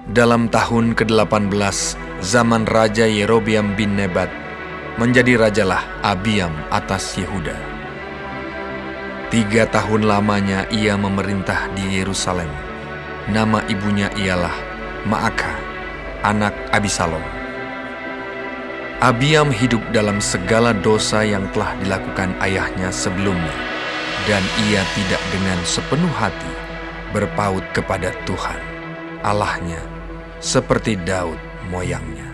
Dalam tahun ke-18 zaman Raja Yerobeam bin Nebat, menjadi rajalah Abiam atas Yehuda. 3 tahun lamanya ia memerintah di Yerusalem. Nama ibunya ialah Maakah, anak Abisalom. Abiam hidup dalam segala dosa yang telah dilakukan ayahnya sebelumnya, dan ia tidak dengan sepenuh hati berpaut kepada Tuhan, Allahnya, seperti Daud moyangnya.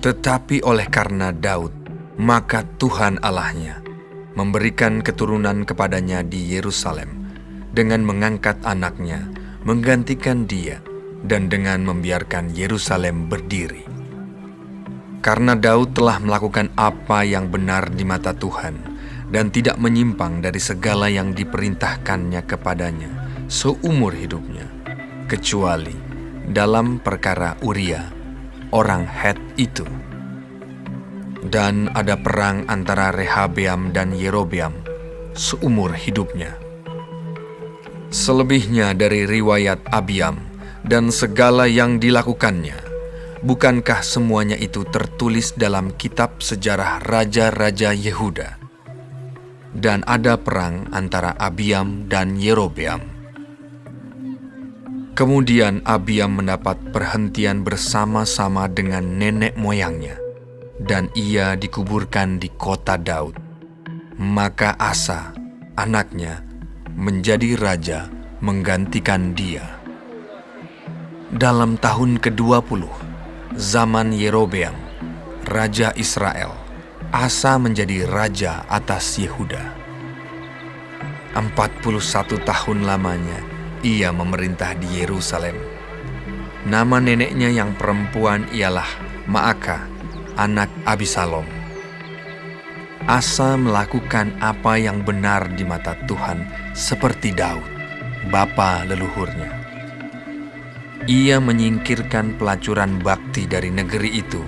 Tetapi oleh karena Daud, maka Tuhan Allahnya memberikan keturunan kepadanya di Yerusalem dengan mengangkat anaknya menggantikan dia dan dengan membiarkan Yerusalem berdiri. Karena Daud telah melakukan apa yang benar di mata Tuhan dan tidak menyimpang dari segala yang diperintahkannya kepadanya seumur hidupnya, kecuali dalam perkara Uria, orang Het itu. Dan ada perang antara Rehabeam dan Yerobeam seumur hidupnya. Selebihnya dari riwayat Abiam dan segala yang dilakukannya, bukankah semuanya itu tertulis dalam kitab sejarah Raja-Raja Yehuda? Dan ada perang antara Abiam dan Yerobeam. Kemudian Abiam mendapat perhentian bersama-sama dengan nenek moyangnya, dan ia dikuburkan di kota Daud. Maka Asa, anaknya, menjadi raja menggantikan dia. Dalam tahun ke-20, zaman Yerobeam, raja Israel, Asa menjadi raja atas Yehuda. 41 tahun lamanya ia memerintah di Yerusalem. Nama neneknya yang perempuan ialah Maakah, anak Abisalom. Asa melakukan apa yang benar di mata Tuhan seperti Daud, bapa leluhurnya. Ia menyingkirkan pelacuran bakti dari negeri itu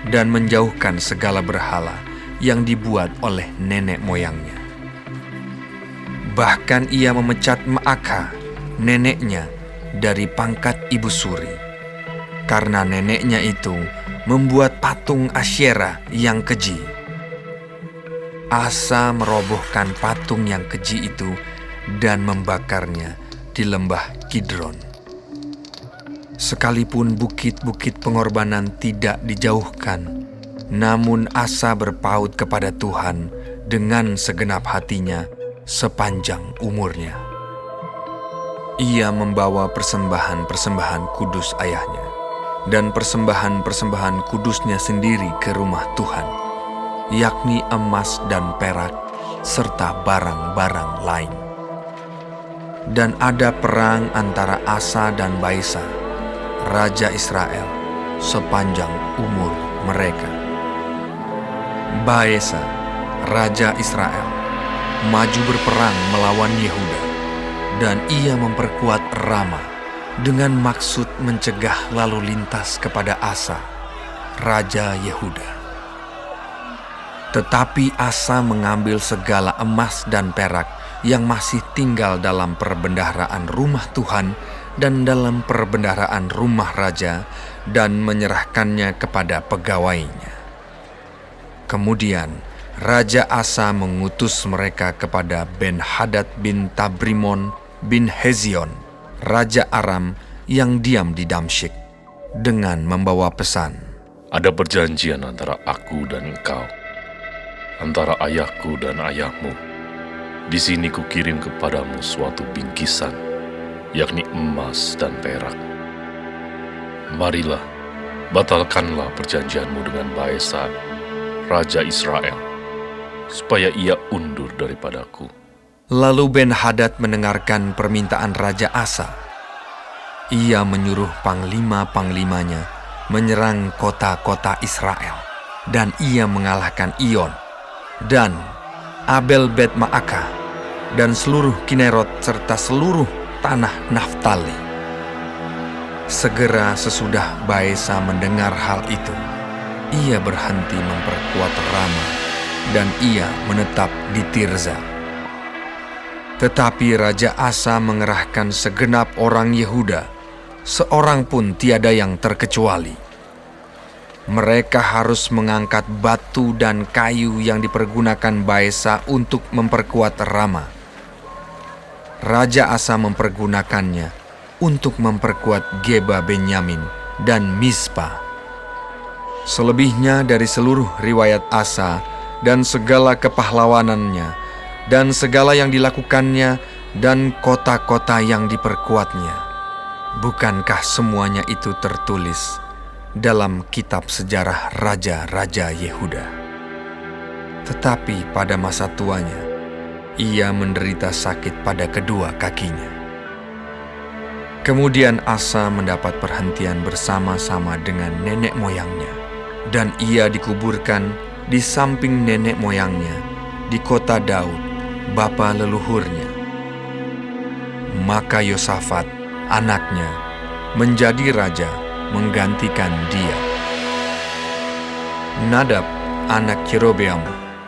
dan menjauhkan segala berhala yang dibuat oleh nenek moyangnya. Bahkan ia memecat Maakah, neneknya, dari pangkat ibu suri, karena neneknya itu membuat patung Asyera yang keji. Asa merobohkan patung yang keji itu dan membakarnya di lembah Kidron. Sekalipun bukit-bukit pengorbanan tidak dijauhkan, namun Asa berpaut kepada Tuhan dengan segenap hatinya sepanjang umurnya. Ia membawa persembahan-persembahan kudus ayahnya dan persembahan-persembahan kudusnya sendiri ke rumah Tuhan, yakni emas dan perak serta barang-barang lain. Dan ada perang antara Asa dan Baesa, raja Israel, sepanjang umur mereka. Baesa, raja Israel, maju berperang melawan Yehuda, dan ia memperkuat Rama dengan maksud mencegah lalu lintas kepada Asa, raja Yehuda. Tetapi Asa mengambil segala emas dan perak yang masih tinggal dalam perbendaharaan rumah Tuhan dan dalam perbendaharaan rumah raja dan menyerahkannya kepada pegawainya. Kemudian Raja Asa mengutus mereka kepada Ben-Hadad bin Tabrimon bin Hezion, Raja Aram yang diam di Damsyik, dengan membawa pesan. Ada perjanjian antara aku dan engkau, antara ayahku dan ayahmu. Di sini kukirim kepadamu suatu bingkisan, yakni emas dan perak. Marilah, batalkanlah perjanjianmu dengan Baesa, Raja Israel, supaya ia undur daripadaku. Lalu Ben-Hadad mendengarkan permintaan Raja Asa. Ia menyuruh panglima-panglimanya menyerang kota-kota Israel, dan ia mengalahkan Iyon dan Abel Bet Maakah dan seluruh Kinerot serta seluruh tanah Naftali. Segera sesudah Baesa mendengar hal itu, ia berhenti memperkuat Rama dan ia menetap di Tirza. Tetapi Raja Asa mengerahkan segenap orang Yehuda seorang pun tiada yang terkecuali. Mereka harus mengangkat batu dan kayu yang dipergunakan Baesa untuk memperkuat Rama. Raja Asa mempergunakannya untuk memperkuat Geba Benyamin dan Mispa. Selebihnya dari seluruh riwayat Asa dan segala kepahlawanannya dan segala yang dilakukannya dan kota-kota yang diperkuatnya, bukankah semuanya itu tertulis dalam kitab sejarah raja-raja Yehuda? Tetapi pada masa tuanya, ia menderita sakit pada kedua kakinya. Kemudian Asa mendapat perhentian bersama-sama dengan nenek moyangnya, dan ia dikuburkan di samping nenek moyangnya di kota Daud, bapa leluhurnya. Maka Yosafat, anaknya, menjadi raja menggantikan dia. Nadab, anak Yerobeam,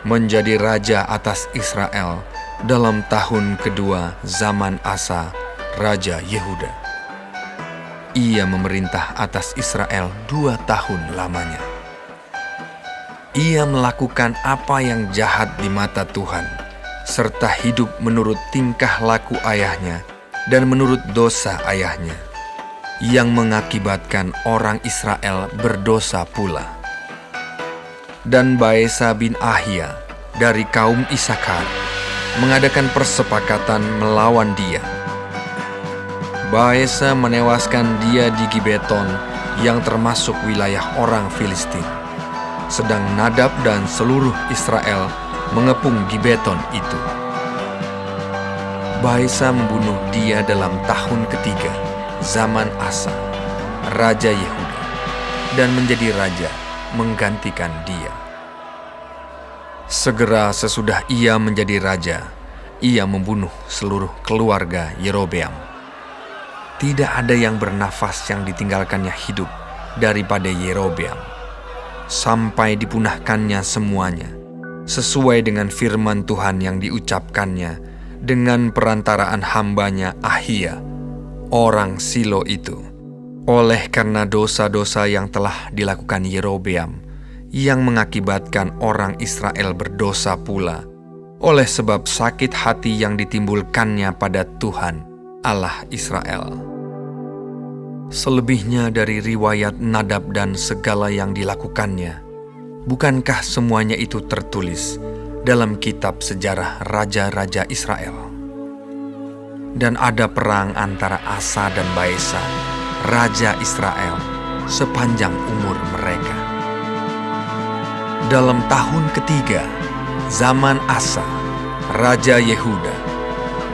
menjadi raja atas Israel dalam tahun kedua zaman Asa, raja Yehuda. Ia memerintah atas Israel 2 tahun lamanya. Ia melakukan apa yang jahat di mata Tuhan, serta hidup menurut tingkah laku ayahnya dan menurut dosa ayahnya, yang mengakibatkan orang Israel berdosa pula. Dan Baesa bin Ahia dari kaum Isakar mengadakan persepakatan melawan dia. Baesa menewaskan dia di Gibeton yang termasuk wilayah orang Filistin, sedang Nadab dan seluruh Israel mengepung Gibeton itu. Baesa membunuh dia dalam tahun ketiga zaman Asa, raja Yehuda, dan menjadi raja menggantikan dia. Segera sesudah ia menjadi raja, ia membunuh seluruh keluarga Yerobeam. Tidak ada yang bernafas yang ditinggalkannya hidup daripada Yerobeam, sampai dipunahkannya semuanya, sesuai dengan firman Tuhan yang diucapkannya dengan perantaraan hambanya Ahia, orang Silo itu, oleh karena dosa-dosa yang telah dilakukan Yerobeam, yang mengakibatkan orang Israel berdosa pula, oleh sebab sakit hati yang ditimbulkannya pada Tuhan, Allah Israel. Selebihnya dari riwayat Nadab dan segala yang dilakukannya, bukankah semuanya itu tertulis dalam kitab sejarah raja-raja Israel? Dan ada perang antara Asa dan Baesa, raja Israel, sepanjang umur mereka. Dalam tahun ketiga, zaman Asa, raja Yehuda,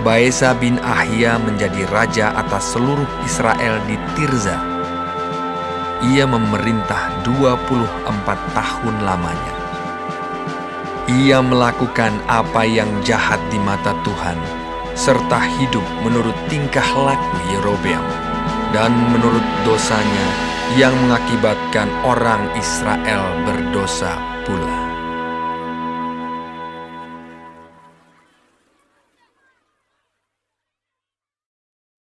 Baesa bin Ahia menjadi raja atas seluruh Israel di Tirza. Ia memerintah 24 tahun lamanya. Ia melakukan apa yang jahat di mata Tuhan, serta hidup menurut tingkah laku Yerobeam, dan menurut dosanya yang mengakibatkan orang Israel berdosa pula.